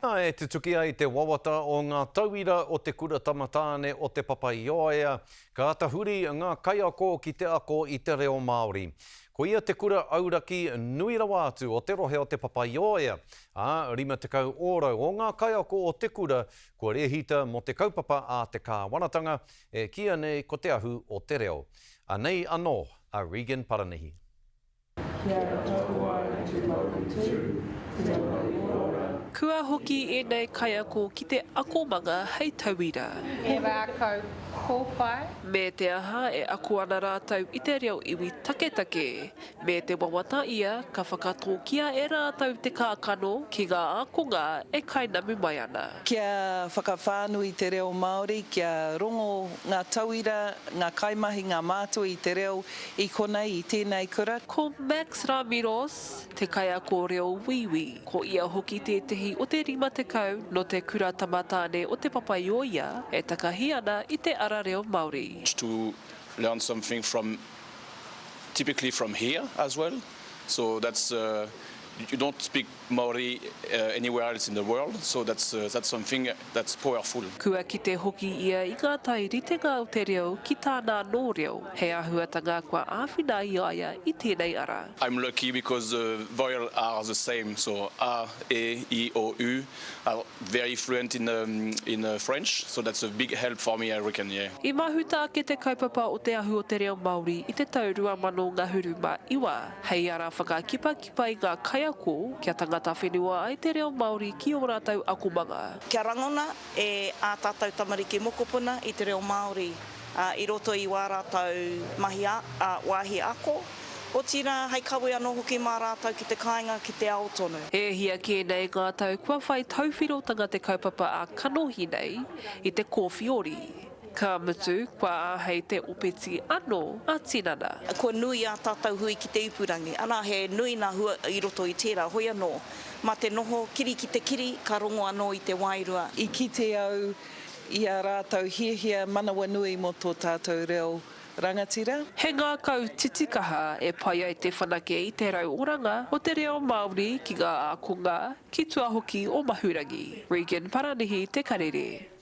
E te tuki ai te wawata o ngā tauira o te kura tamatāne o te Papaioea, ka atahuri ngā kaiako ki te ako i te reo Māori. Ko ia te kura auraki nui rawa atu o te rohe o te Papaioea. Rima te kau ōrau o ngā kaiako o te kura, kua rehita mo te kaupapa a te kāwanatanga, kia nei ko te ahu o te reo. Anei anō, a Regan Paranihi. Kua hoki e nei kaiako ki te akomanga hei tauira. E rākau kōwhai. Me te aha e ako ana rātau i te reo iwi take. Me te wawata ia ka whakatōkia e rātau te kākano ki ngā akonga e kainamu mai ana. Kia whakawhānui te reo Māori, kia rongo ngā tauira, ngā kaimahi, ngā mātua i te reo i konei i tēnei kura. Ko Max Ramiros, te kaiako reo Wiwi, ko ia hoki tehi o te rima te kau no te kura tamatāne o te Papaioea e takahi ana i te ara reo Māori. To learn something typically from here as well. So that's you don't speak Māori anywhere else in the world, so that's something that's powerful. Kua kite hoki ia i ngā tai ritenga o te reo ki tāna nō reo, he ahuatanga kua āwhina i aia i tēnei ara. I'm lucky because the vowels are the same, so A, E, I, O, U are very fluent in French, so that's a big help for me, I reckon, yeah. I mahuta ke te kaupapa o te ahu o te reo Māori i te tau 2021, hei ara whakakipa i ngā kaiako kia tangata whenua ai te reo Māori ki o rātau akomanga. Kia rangona e a tātou tamariki mokopuna i te reo Māori i roto i wā rātau wāhi ako. O tira hei kawe anō hoki mā rātau ki te kāinga ki te ao tonu. E hia ki nei ngā tau kua whai tauwhirotanga te kaupapa a kanohi nei i te kōwhiori. Ka mutu kua ahei te opeti anō a tinana. Ko nui a tātou hui ki te upurangi. Ana he nui nā hua i roto i tērā hoi anō. Ma te noho kiri ki te kiri, ka rongo anō i te wairua. I ki te au i a rātau hia manawa nui mo tō tātou reo rangatira. He ngā kau titikaha e pai ai te whanake i te rau oranga o te reo Māori ki ngā akonga ki tua hoki o Mahurangi. Regan Paranihi, Te Karere.